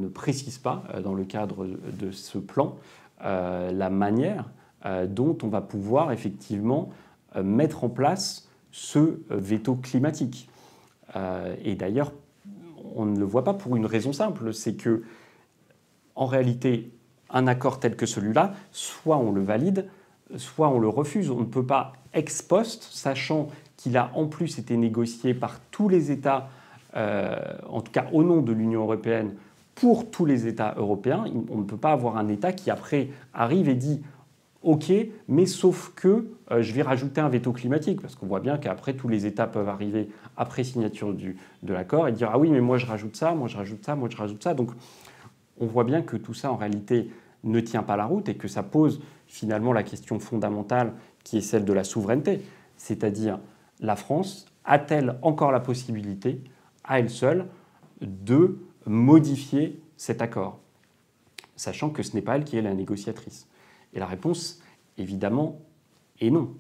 ne précise pas, dans le cadre de ce plan, la manière dont on va pouvoir effectivement mettre en place ce veto climatique. Et d'ailleurs, on ne le voit pas pour une raison simple, c'est que, en réalité, un accord tel que celui-là, soit on le valide, soit on le refuse. On ne peut pas ex post, sachant qu'il a en plus été négocié par tous les États, en tout cas au nom de l'Union européenne, pour tous les États européens. On ne peut pas avoir un État qui après arrive et dit « Ok, mais sauf que je vais rajouter un veto climatique », parce qu'on voit bien qu'après tous les États peuvent arriver après signature de l'accord et dire « Ah oui, mais moi je rajoute ça, moi je rajoute ça, moi je rajoute ça ». Donc on voit bien que tout ça en réalité ne tient pas la route et que ça pose finalement la question fondamentale qui est celle de la souveraineté. C'est-à-dire, la France a-t-elle encore la possibilité, à elle seule, de modifier cet accord, sachant que ce n'est pas elle qui est la négociatrice? Et la réponse, évidemment, est non.